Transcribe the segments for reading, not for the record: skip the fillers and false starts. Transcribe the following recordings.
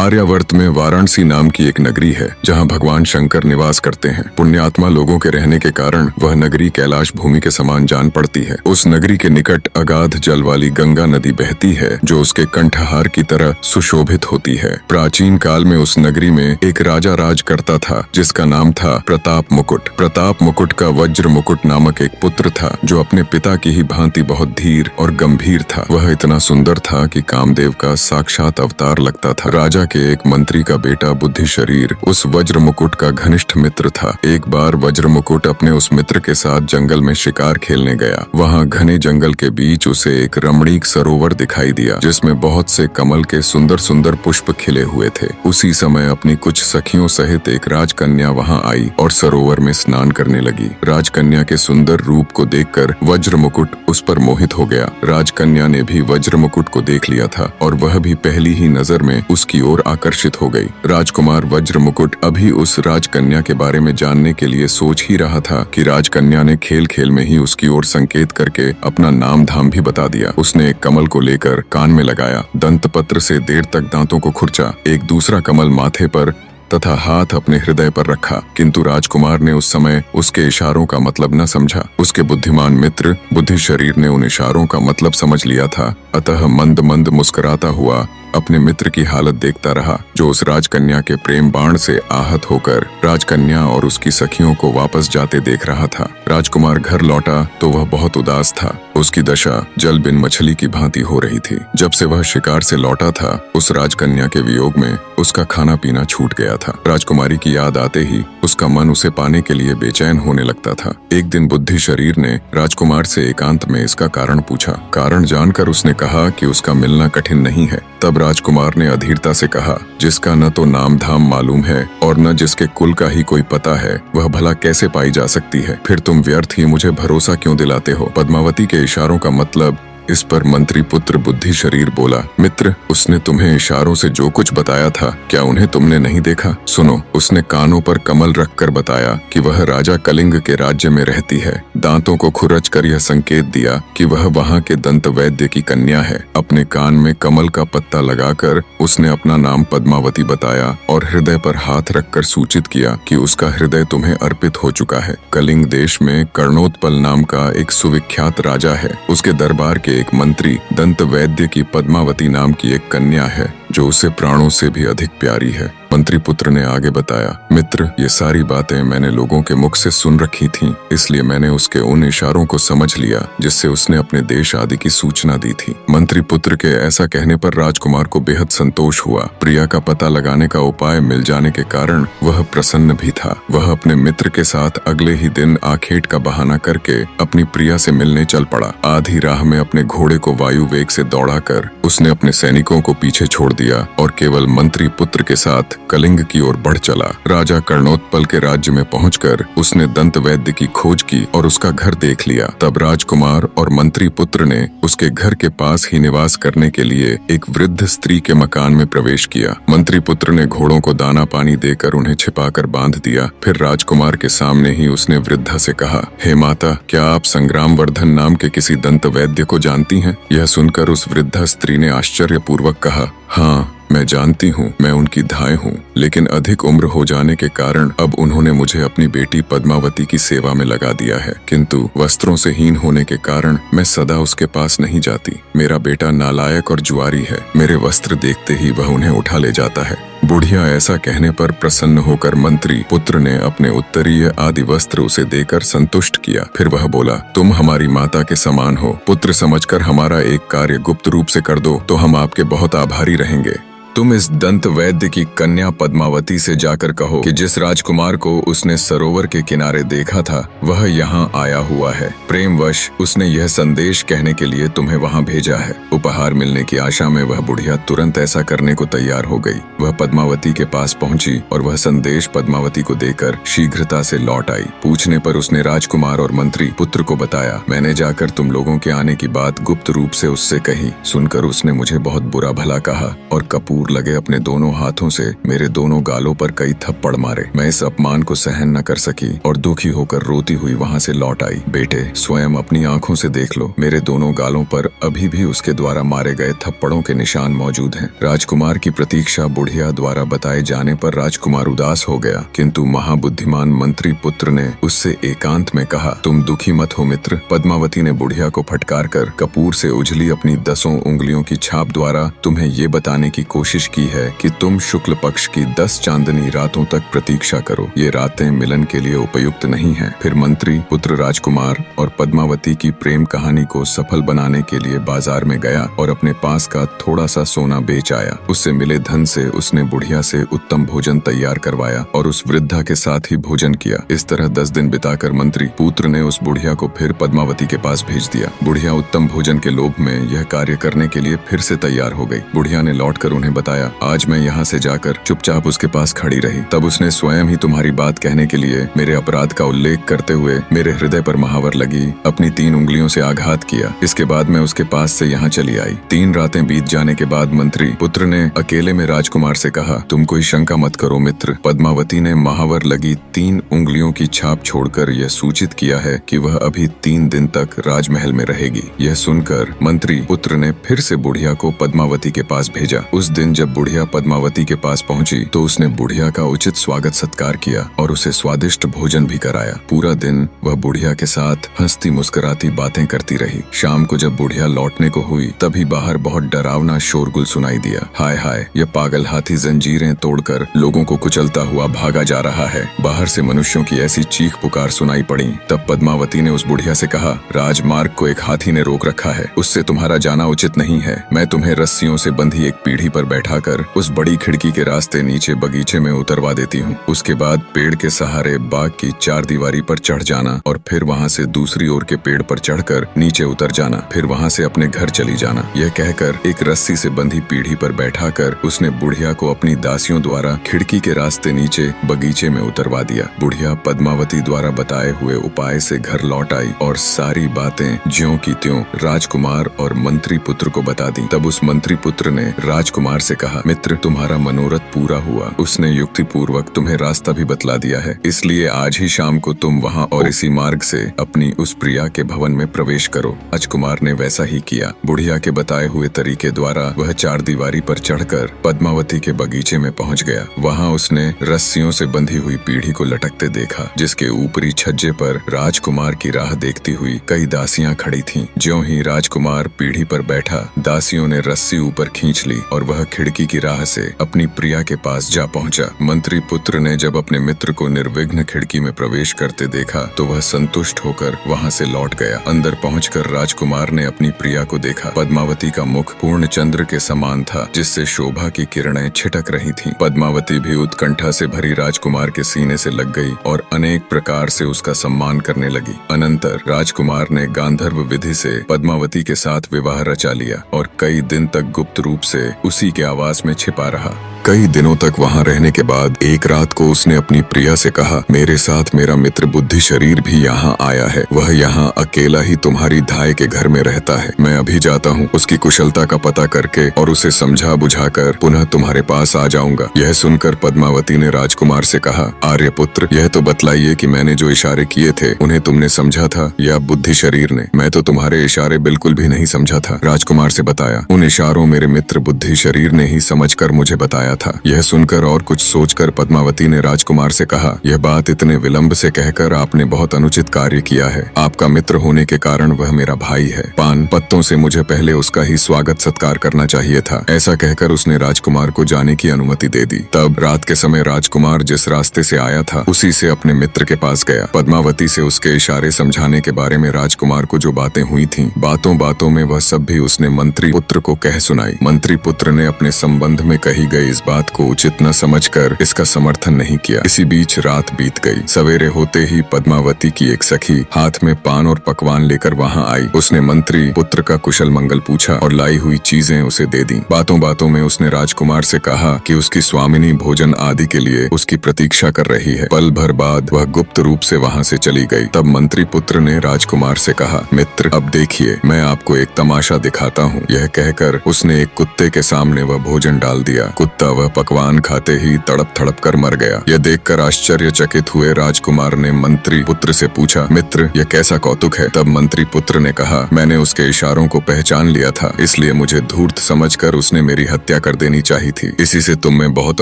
आर्यावर्त में वाराणसी नाम की एक नगरी है जहां भगवान शंकर निवास करते हैं। पुण्यात्मा लोगों के रहने के कारण वह नगरी कैलाश भूमि के समान जान पड़ती है। उस नगरी के निकट अगाध जल वाली गंगा नदी बहती है जो उसके कंठहार की तरह सुशोभित होती है। प्राचीन काल में उस नगरी में एक राजा राज करता था जिसका नाम था प्रताप मुकुट। प्रताप मुकुट का वज्र मुकुट नामक एक पुत्र था जो अपने पिता की ही भांति बहुत धीर और गंभीर था। वह इतना सुंदर था कि कामदेव का साक्षात अवतार लगता था। राजा के एक मंत्री का बेटा बुद्धि शरीर उस वज्र मुकुट का घनिष्ठ मित्र था। एक बार वज्र मुकुट अपने उस मित्र के साथ जंगल में शिकार खेलने गया। वहाँ घने जंगल के बीच उसे एक रमणीक सरोवर दिखाई दिया जिसमें बहुत से कमल के सुंदर सुंदर पुष्प खिले हुए थे। उसी समय अपनी कुछ सखियों सहित एक राजकन्या वहाँ आई और सरोवर में स्नान करने लगी। राजकन्या के सुंदर रूप को देखकर वज्र मुकुट उस पर मोहित हो गया। राजकन्या ने भी वज्र मुकुट को देख लिया था और वह भी पहली ही नजर में उसकी ओर आकर्षित हो गई। राजकुमार वज्र मुकुट अभी उस राजकन्या के बारे में जानने के लिए सोच ही रहा था कि राजकन्या ने खेल खेल में ही उसकी ओर संकेत करके अपना नाम धाम भी बता दिया। उसने एक कमल को लेकर कान में लगाया, दंतपत्र से देर तक दांतों को खुरचा, एक दूसरा कमल माथे पर तथा हाथ अपने हृदय पर रखा। किंतु राजकुमार ने उस समय उसके इशारों का मतलब न समझा। उसके बुद्धिमान मित्र बुद्धि शरीर ने उन इशारों का मतलब समझ लिया था, अतः मंद मंद मुस्कुराता हुआ अपने मित्र की हालत देखता रहा जो उस राजकन्या के प्रेम बाण से आहत होकर राजकन्या और उसकी सखियों को वापस जाते देख रहा था। राजकुमार घर लौटा तो वह बहुत उदास था। उसकी दशा जल बिन मछली की भांति हो रही थी। जब से वह शिकार से लौटा था उस राजकन्या के वियोग में उसका खाना पीना छूट गया था। राजकुमारी की याद आते ही उसका मन उसे पाने के लिए बेचैन होने लगता था। एक दिन बुद्धि शरीर ने राजकुमार से एकांत में इसका कारण पूछा। कारण जानकर उसने कहा कि उसका मिलना कठिन नहीं है। तब राजकुमार ने अधीरता से कहा, जिसका न तो नाम धाम मालूम है और न जिसके कुल का ही कोई पता है वह भला कैसे पाई जा सकती है। फिर तुम व्यर्थ ही मुझे भरोसा क्यों दिलाते हो? पद्मावती के इशारों का मतलब? इस पर मंत्री पुत्र बुद्धि शरीर बोला, मित्र, उसने तुम्हें इशारों से जो कुछ बताया था क्या उन्हें तुमने नहीं देखा? सुनो, उसने कानों पर कमल रखकर बताया कि वह राजा कलिंग के राज्य में रहती है। दांतों को खुरच कर यह संकेत दिया कि वह वहाँ के दंत वैद्य की कन्या है। अपने कान में कमल का पत्ता लगाकर उसने अपना नाम पद्मावती बताया और हृदय पर हाथ रखकर सूचित किया कि उसका हृदय तुम्हें अर्पित हो चुका है। कलिंग देश में कर्णोत्पल नाम का एक सुविख्यात राजा है। उसके दरबार के एक मंत्री दंत वैद्य की पद्मावती नाम की एक कन्या है जो उसे प्राणों से भी अधिक प्यारी है। मंत्री पुत्र ने आगे बताया, मित्र, ये सारी बातें मैंने लोगों के मुख से सुन रखी थीं, इसलिए मैंने उसके उन इशारों को समझ लिया जिससे उसने अपने देश आदि की सूचना दी थी। मंत्री पुत्र के ऐसा कहने पर राजकुमार को बेहद संतोष हुआ। प्रिया का पता लगाने का उपाय मिल जाने के कारण वह प्रसन्न भी था। वह अपने मित्र के साथ अगले ही दिन आखेट का बहाना करके अपनी प्रिया से मिलने चल पड़ा। आधी राह में अपने घोड़े को वायु वेग से दौड़ाकर उसने अपने सैनिकों को पीछे छोड़ दिया और केवल मंत्री पुत्र के साथ कलिंग की ओर बढ़ चला। राजा कर्णोत्पल के राज्य में पहुंचकर उसने दंत वैद्य की खोज की और उसका घर देख लिया। तब राजकुमार और मंत्री पुत्र ने उसके घर के पास ही निवास करने के लिए एक वृद्ध स्त्री के मकान में प्रवेश किया। मंत्री पुत्र ने घोड़ों को दाना पानी देकर उन्हें छिपाकर बांध दिया। फिर राजकुमार के सामने ही उसने वृद्धा से कहा, हे माता, क्या आप संग्रामवर्धन नाम के किसी दंत वैद्य को जानती हैं? यह सुनकर उस वृद्धा स्त्री ने आश्चर्यपूर्वक कहा, हाँ, मैं जानती हूँ, मैं उनकी धाय हूँ, लेकिन अधिक उम्र हो जाने के कारण अब उन्होंने मुझे अपनी बेटी पद्मावती की सेवा में लगा दिया है। किंतु वस्त्रों से हीन होने के कारण मैं सदा उसके पास नहीं जाती। मेरा बेटा नालायक और जुआरी है। मेरे वस्त्र देखते ही वह उन्हें उठा ले जाता है। बुढ़िया ऐसा कहने पर प्रसन्न होकर मंत्री पुत्र ने अपने उत्तरीय आदि वस्त्र उसे देकर संतुष्ट किया। फिर वह बोला, तुम हमारी माता के समान हो। पुत्र समझकर हमारा एक कार्य गुप्त रूप से कर दो तो हम आपके बहुत आभारी रहेंगे। तुम इस दंत वैद्य की कन्या पद्मावती से जाकर कहो कि जिस राजकुमार को उसने सरोवर के किनारे देखा था वह यहाँ आया हुआ है। प्रेमवश उसने यह संदेश कहने के लिए तुम्हें वहाँ भेजा है। उपहार मिलने की आशा में वह बुढ़िया तुरंत ऐसा करने को तैयार हो गई। वह पद्मावती के पास पहुंची और वह संदेश पद्मावती को देकर शीघ्रता से लौट आई। पूछने पर उसने राजकुमार और मंत्री पुत्र को बताया, मैंने जाकर तुम लोगों के आने की बात गुप्त रूप से उससे कही। सुनकर उसने मुझे बहुत बुरा भला कहा और कपूर दूर लगे अपने दोनों हाथों से मेरे दोनों गालों पर कई थप्पड़ मारे। मैं इस अपमान को सहन न कर सकी और दुखी होकर रोती हुई वहाँ से लौट आई। बेटे, स्वयं अपनी आंखों से देख लो, मेरे दोनों गालों पर अभी भी उसके द्वारा मारे गए थप्पड़ों के निशान मौजूद हैं। राजकुमार की प्रतीक्षा बुढ़िया द्वारा बताए जाने पर राजकुमार उदास हो गया, किंतु महाबुद्धिमान मंत्री पुत्र ने उससे एकांत में कहा, तुम दुखी मत हो मित्र। पद्मावती ने बुढ़िया को फटकार कर कपूर से उजली अपनी 10 उंगलियों की छाप द्वारा तुम्हें ये बताने की कोशिश की है कि तुम शुक्ल पक्ष की 10 चांदनी रातों तक प्रतीक्षा करो। ये रातें मिलन के लिए उपयुक्त नहीं हैं। फिर मंत्री पुत्र राजकुमार और पद्मावती की प्रेम कहानी को सफल बनाने के लिए बाजार में गया और अपने पास का थोड़ा सा सोना बेच आया। उससे मिले धन से उसने बुढ़िया से उत्तम भोजन तैयार करवाया और उस वृद्धा के साथ ही भोजन किया। इस तरह 10 दिन बिताकर मंत्री पुत्र ने उस बुढ़िया को फिर पद्मावती के पास भेज दिया। बुढ़िया उत्तम भोजन के लोभ में यह कार्य करने के लिए फिर से तैयार हो गई। बुढ़िया ने लौटकर उन्हें बताया, आज मैं यहाँ से जाकर चुपचाप उसके पास खड़ी रही। तब उसने स्वयं ही तुम्हारी बात कहने के लिए मेरे अपराध का उल्लेख करते हुए मेरे हृदय पर महावर लगी अपनी 3 उंगलियों से आघात किया। इसके बाद मैं उसके पास से यहाँ चली आई। 3 रातें बीत जाने के बाद मंत्री पुत्र ने अकेले में राजकुमार से कहा, तुम कोई शंका मत करो मित्र। पद्मावती ने महावर लगी 3 उंगलियों की छाप छोड़कर यह सूचित किया है कि वह अभी 3 दिन तक राजमहल में रहेगी। यह सुनकर मंत्री पुत्र ने फिर से बुढ़िया को पद्मावती के पास भेजा। उस दिन जब बुढ़िया पद्मावती के पास पहुंची तो उसने बुढ़िया का उचित स्वागत सत्कार किया और उसे स्वादिष्ट भोजन भी कराया। पूरा दिन वह बुढ़िया के साथ हंसती मुस्कुराती बातें करती रही। शाम को जब बुढ़िया लौटने को हुई तभी बाहर बहुत डरावना शोरगुल सुनाई दिया। हाय हाय, यह पागल हाथी जंजीरें तोड़कर लोगों को कुचलता हुआ भागा जा रहा है। बाहर से मनुष्यों की ऐसी चीख पुकार सुनाई पड़ी। तब पद्मावती ने उस बुढ़िया से कहा, राजमार्ग को एक हाथी ने रोक रखा है, उससे तुम्हारा जाना उचित नहीं है। मैं तुम्हें रस्सियों से बंधी एक पीढ़ी पर बैठाकर उस बड़ी खिड़की के रास्ते नीचे बगीचे में उतरवा देती हूँ। उसके बाद पेड़ के सहारे बाग की 4 दीवारी पर चढ़ जाना और फिर वहाँ से दूसरी ओर के पेड़ पर चढ़कर नीचे उतर जाना, फिर वहाँ से अपने घर चली जाना। यह कहकर एक रस्सी से बंधी पीढ़ी पर बैठाकर उसने बुढ़िया को अपनी दासियों द्वारा खिड़की के रास्ते नीचे बगीचे में उतरवा दिया। बुढ़िया पद्मावती द्वारा बताए हुए उपाय से घर लौट आई और सारी बातें ज्यों की त्यों राजकुमार और मंत्री पुत्र को बता दी। तब उस मंत्री पुत्र ने राजकुमार से कहा, मित्र, तुम्हारा मनोरथ पूरा हुआ। उसने युक्ति पूर्वक तुम्हें रास्ता भी बतला दिया है, इसलिए आज ही शाम को तुम वहाँ और इसी मार्ग से अपनी उस प्रिया के भवन में प्रवेश करो। राजकुमार ने वैसा ही किया। बुढ़िया के बताए हुए तरीके द्वारा वह 4 दीवारी पर चढ़कर पद्मावती के बगीचे में पहुंच गया। वहां उसने रस्सियों से बंधी हुई पीढ़ी को लटकते देखा, जिसके ऊपरी छज्जे पर राजकुमार की राह देखती हुई कई दासियां खड़ी थीं। ज्यों ही राजकुमार पीढ़ी पर बैठा, दासियों ने रस्सी ऊपर खींच ली और वह खिड़की की राह से अपनी प्रिया के पास जा पहुंचा। मंत्री पुत्र ने जब अपने मित्र को निर्विघ्न खिड़की में प्रवेश करते देखा तो वह संतुष्ट होकर वहां से लौट गया। अंदर पहुंचकर राजकुमार ने अपनी प्रिया को देखा। पद्मावती का मुख पूर्ण चंद्र के समान था, जिससे शोभा की किरणें छिटक रही थीं। पद्मावती भी उत्कंठा से भरी राजकुमार के सीने से लग गई और अनेक प्रकार से उसका सम्मान करने लगी। अनंतर राजकुमार ने गांधर्व विधि से पद्मावती के साथ विवाह रचा लिया और कई दिन तक गुप्त रूप से उसी के आवास में छिपा रहा। कई दिनों तक वहां रहने के बाद एक रात को उसने अपनी प्रिया से कहा, मेरे साथ मेरा मित्र बुद्धि शरीर भी यहाँ आया है। वह यहाँ अकेला ही तुम्हारी धाय के घर में रहता है। मैं अभी जाता हूँ, उसकी कुशलता का पता करके और उसे समझा बुझाकर पुनः तुम्हारे पास आ जाऊंगा। यह सुनकर पद्मावती ने राजकुमार से कहा, आर्यपुत्र, यह तो बतलाइए कि मैंने जो इशारे किए थे उन्हें तुमने समझा था या बुद्धि शरीर ने? मैं तो तुम्हारे इशारे बिल्कुल भी नहीं समझा था। राजकुमार से बताया, उन इशारों मेरे मित्र बुद्धि शरीर ने ही समझकर मुझे बताया था। यह सुनकर और कुछ सोचकर पद्मावती ने राजकुमार से कहा, यह बात इतने विलंब से कहकर आपने बहुत अनुचित कार्य किया है। आपका मित्र होने के कारण वह मेरा भाई है। पान पत्तों से मुझे पहले उसका ही स्वागत सत्कार करना चाहिए था। ऐसा कहकर उसने राजकुमार को जाने की अनुमति दे दी। तब रात के समय राजकुमार जिस रास्ते से आया था उसी से अपने मित्र के पास गया। पद्मावती से उसके इशारे समझाने के बारे में राजकुमार को जो बातें हुई थीं, बातों बातों में वह सब भी उसने मंत्री पुत्र को कह सुनाई। मंत्री पुत्र ने अपने संबंध में कही गई इस बात को उचित न समझकर इसका समर्थन नहीं किया। इसी बीच रात बीत गई। सवेरे होते ही पद्मावती की एक सखी हाथ में पान और पकवान लेकर वहां आई। उसने मंत्री पुत्र का कुशल मंगल पूछा और लाई हुई चीजें उसे दे दी। बातों बातों में उसने राजकुमार से कहा कि उसकी स्वामिनी भोजन आदि के लिए उसकी प्रतीक्षा कर रही है। पल भर बाद वह गुप्त रूप से वहां से चली गई। तब मंत्री पुत्र ने राजकुमार से कहा, मित्र, अब देखिए, मैं आपको एक तमाशा दिखाता हूँ। यह कहकर उसने एक कुत्ते के सामने वह भोजन डाल दिया। कुत्ता वह पकवान खाते ही तड़प तड़प कर मर गया। यह देखकर आश्चर्यचकित हुए राजकुमार ने मंत्री पुत्र से पूछा, मित्र यह कैसा कौतुक है? तब मंत्री पुत्र ने कहा, मैंने उसके इशारों को पहचान लिया था, इसलिए मुझे धूर्त समझकर उसने मेरी हत्या कर देनी चाहिए थी। इसी से तुम में बहुत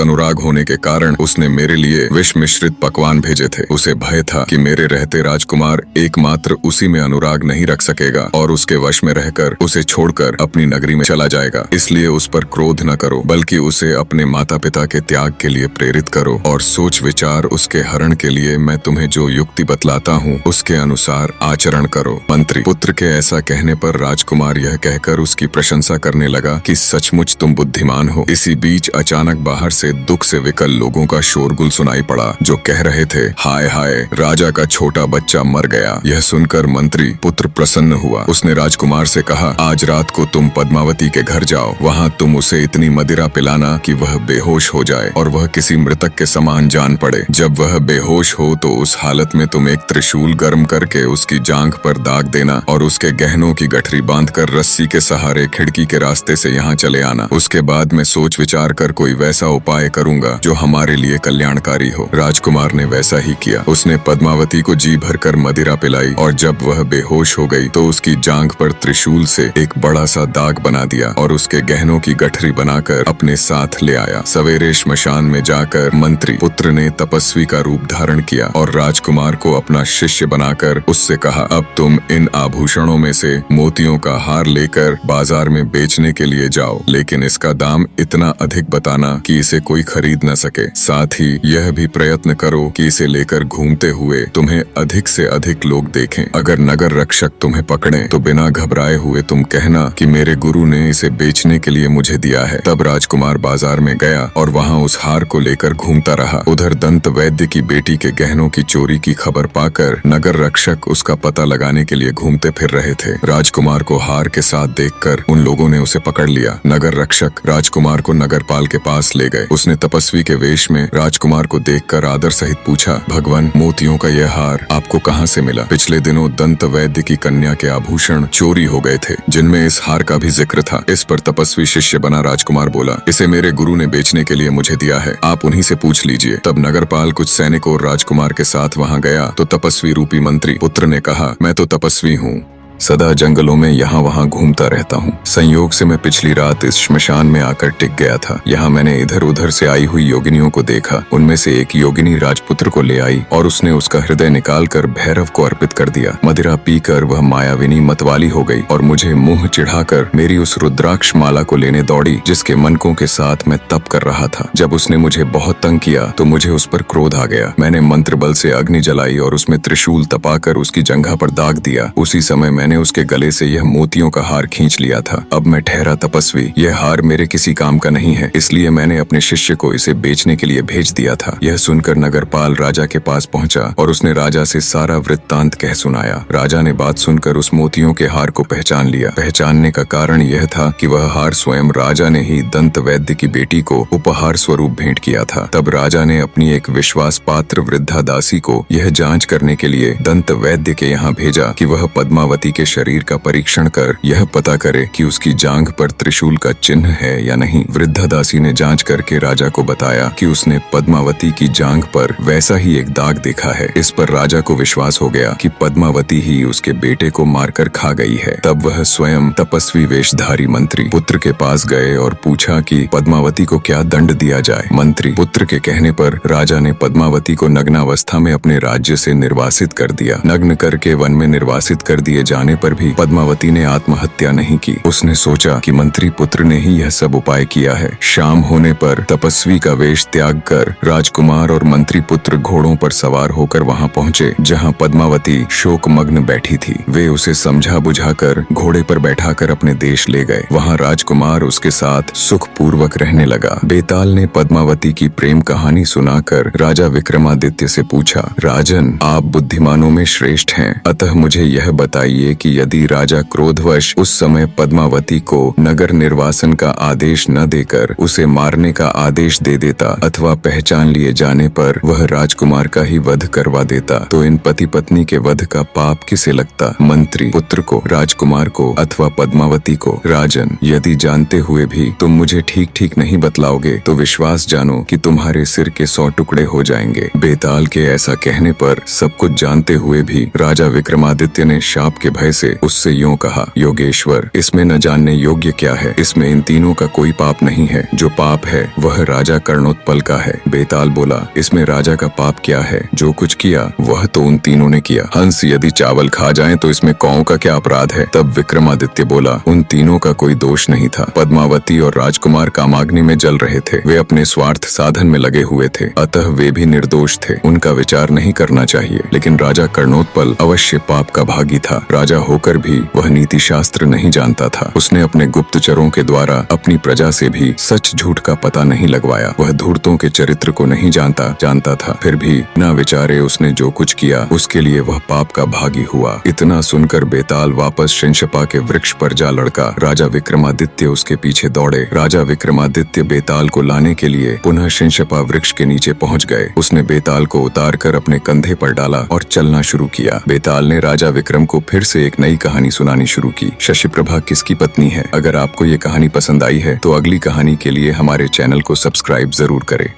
अनुराग होने के कारण उसने मेरे लिए विष मिश्रित पकवान भेजे थे। उसे भय था कि मेरे रहते राजकुमार एकमात्र उसी में अनुराग नहीं रख सकेगा और उसके वश में रहकर उसे छोड़कर अपनी नगरी में चला जाएगा। इसलिए उस पर क्रोध न करो, बल्कि उसे अपने माता पिता के त्याग के लिए प्रेरित करो और सोच विचार उसके हरण के लिए मैं तुम्हें जो युक्ति बतलाता हूँ उसके अनुसार आचरण करो। मंत्री पुत्र के ऐसा कहने पर राजकुमार यह कहकर उसकी प्रशंसा करने लगा कि सचमुच तुम बुद्धिमान हो। इसी बीच अचानक बाहर से दुख से विकल लोगों का शोरगुल सुनाई पड़ा, जो कह रहे थे, हाय हाय, राजा का छोटा बच्चा मर गया। यह सुनकर मंत्री पुत्र प्रसन्न हुआ। उसने राजकुमार से कहा, आज रात को तुम पद्मावती के घर जाओ, वहाँ तुम उसे इतनी मदिरा पिलाना कि वह बेहोश हो जाए और वह किसी मृतक के समान जान पड़े। जब वह बेहोश हो तो उस हालत में तुम एक त्रिशूल गर्म करके उसकी जांघ पर दाग देना और उसके गहनों की गठरी बांधकर रस्सी के सहारे खिड़की के रास्ते से यहाँ चले आना। उसके बाद मैं सोच विचार कर कोई वैसा उपाय करूंगा जो हमारे लिए कल्याणकारी हो। राजकुमार ने वैसा ही किया। उसने पद्मावती को जी भरकर मदिरा पिलाई और जब वह बेहोश हो गई तो उसकी जांघ पर त्रिशूल से एक बड़ा सा दाग बना दिया और उसके गहनों की गठरी बनाकर अपने साथ ले आया। सवेरे श्मशान में जाकर मंत्री पुत्र ने तपस्वी का रूप धारण किया और राजकुमार को अपना शिष्य बनाकर उससे कहा, अब तुम इन आभूषणों में से मोतियों का हार लेकर बाजार में बेचने के लिए जाओ, लेकिन इसका दाम इतना अधिक बताना कि इसे कोई खरीद न सके। साथ ही यह भी प्रयत्न करो कि इसे लेकर घूमते हुए तुम्हें अधिक से अधिक लोग देखें। अगर नगर रक्षक तुम्हें पकड़े तो बिना घबराए हुए तुम कहना कि मेरे गुरु ने इसे बेचने के लिए मुझे दिया है। तब राजकुमार बाजार में गया और वहाँ उस हार को लेकर घूमता रहा। उधर दंत वैद्य की बेटी के गहनों की चोरी की खबर पाकर नगर रक्षक उसका पता लगाने के लिए घूमते फिर रहे थे। राजकुमार को हार के साथ देखकर उन लोगों ने उसे पकड़ लिया। नगर रक्षक राजकुमार को नगरपाल के पास ले गए। उसने तपस्वी के वेश में राजकुमार को देखकर आदर सहित पूछा, भगवान, मोतियों का यह हार आपको कहाँ से मिला? पिछले दिनों दंत वैद्य की कन्या के आभूषण चोरी हो गए थे, जिनमें इस हार का भी जिक्र था। इस पर तपस्वी शिष्य बना राजकुमार बोला, इसे मेरे गुरु ने बेचने के लिए मुझे दिया है, आप उन्हीं से पूछ लीजिए। तब नगरपाल कुछ सैनिकों और राजकुमार के साथ वहाँ गया तो तपस्वी रूपी मंत्री पुत्र ने कहा, मैं तो तपस्वी हूँ, सदा जंगलों में यहाँ वहाँ घूमता रहता हूँ। संयोग से मैं पिछली रात इस श्मशान में आकर टिक गया था। यहाँ मैंने इधर उधर से आई हुई योगिनियों को देखा। उनमें से एक योगिनी राजपुत्र को ले आई और उसने उसका हृदय निकालकर भैरव को अर्पित कर दिया। मदिरा पीकर वह मायाविनी मतवाली हो गई और मुझे मुंह चिढ़ाकर मेरी उस रुद्राक्ष माला को लेने दौड़ी, जिसके मनकों के साथ मैं तप कर रहा था। जब उसने मुझे बहुत तंग किया तो मुझे उस पर क्रोध आ गया। मैंने मंत्र बल से अग्नि जलाई और उसमें त्रिशूल तपाकर उसकी जंघा पर दाग दिया। उसी समय मैंने उसके गले से यह मोतियों का हार खींच लिया था। अब मैं ठहरा तपस्वी, यह हार मेरे किसी काम का नहीं है, इसलिए मैंने अपने शिष्य को इसे बेचने के लिए भेज दिया था। यह सुनकर नगरपाल राजा के पास पहुंचा और उसने राजा से सारा वृत्तांत कह सुनाया। राजा ने बात सुनकर उस मोतियों के हार को पहचान लिया। पहचानने का कारण यह था कि वह हार स्वयं राजा ने ही दंत वैद्य की बेटी को उपहार स्वरूप भेंट किया था। तब राजा ने अपनी एक विश्वास पात्र वृद्धा दासी को यह जांच करने के लिए दंत वैद्य के यहाँ भेजा कि वह पद्मावती के शरीर का परीक्षण कर यह पता करे कि उसकी जांघ पर त्रिशूल का चिन्ह है या नहीं। वृद्धा दासी ने जांच करके राजा को बताया कि उसने पद्मावती की जांघ पर वैसा ही एक दाग देखा है। इस पर राजा को विश्वास हो गया कि पद्मावती ही उसके बेटे को मारकर खा गई है। तब वह स्वयं तपस्वी वेशधारी मंत्री पुत्र के पास गए और पूछा कि पद्मावती को क्या दंड दिया जाए। मंत्री पुत्र के कहने पर राजा ने पद्मावती को नग्नावस्था में अपने राज्य से निर्वासित कर दिया। नग्न करके वन में निर्वासित कर दिए जाने पर भी पद्मावती ने आत्महत्या नहीं की। उसने सोचा कि मंत्री पुत्र ने ही यह सब उपाय किया है। शाम होने पर तपस्वी का वेश त्याग कर राजकुमार और मंत्री पुत्र घोड़ों पर सवार होकर वहां पहुंचे, जहां पद्मावती शोकमग्न बैठी थी। वे उसे समझा बुझाकर घोड़े पर बैठाकर अपने देश ले गए। वहां राजकुमार उसके साथ सुखपूर्वक रहने लगा। बेताल ने पद्मावती की प्रेम कहानी सुनाकर राजा विक्रमादित्य से पूछा, राजन, आप बुद्धिमानों में श्रेष्ठ हैं, अतः मुझे यह बताइए कि यदि राजा क्रोधवश उस समय पद्मावती को नगर निर्वासन का आदेश न देकर उसे मारने का आदेश दे देता अथवा पहचान लिए जाने पर वह राजकुमार का ही वध करवा देता तो इन पति पत्नी के वध का पाप किसे लगता? मंत्री पुत्र को, राजकुमार को अथवा पद्मावती को? राजन, यदि जानते हुए भी तुम मुझे ठीक ठीक नहीं बतलाओगे तो विश्वास जानो कि तुम्हारे सिर के 100 टुकड़े हो जाएंगे। बेताल के ऐसा कहने पर सब कुछ जानते हुए भी राजा विक्रमादित्य ने शाप के भय से उससे यूं कहा, योगेश्वर, इसमें न जानने योग्य क्या है? इसमें इन तीनों का कोई पाप नहीं है। जो पाप है वह राजा कर्णोत्पल का है। बेताल बोला, इसमें राजा का पाप क्या है? जो कुछ किया वह तो उन तीनों ने किया। हंस यदि चावल खा जाएं तो इसमें कौओं का क्या अपराध है? तब विक्रमादित्य बोला, उन तीनों का कोई दोष नहीं था। पद्मावती और राजकुमार कामाग्नि में जल रहे थे। वे अपने स्वार्थ साधन में लगे हुए थे, अतः वे भी निर्दोष थे। उनका विचार नहीं करना चाहिए। लेकिन राजा कर्णोत्पल अवश्य पाप का भागी था। राजा होकर भी वह नीति शास्त्र नहीं जानता था। उसने अपने गुप्तचरों के द्वारा अपनी प्रजा से भी सच झूठ का पता नहीं लगवाया। वह धूर्तों के चरित्र को नहीं जानता था। फिर भी न विचारे उसने जो कुछ किया उसके लिए वह पाप का भागी हुआ। इतना सुनकर बेताल वापस शिंशपा के वृक्ष पर जा लड़का। राजा विक्रमादित्य उसके पीछे दौड़े। राजा विक्रमादित्य बेताल को लाने के लिए पुनः शिंशपा वृक्ष के नीचे पहुंच गए। उसने बेताल को उतारकर अपने कंधे पर डाला और चलना शुरू किया। बेताल ने राजा विक्रम को फिर से एक नई कहानी सुनानी शुरू की। शशिप्रभा किसकी पत्नी है? अगर आपको ये कहानी पसंद आई है तो अगली कहानी के लिए हमारे चैनल को सब्सक्राइब जरूर करें।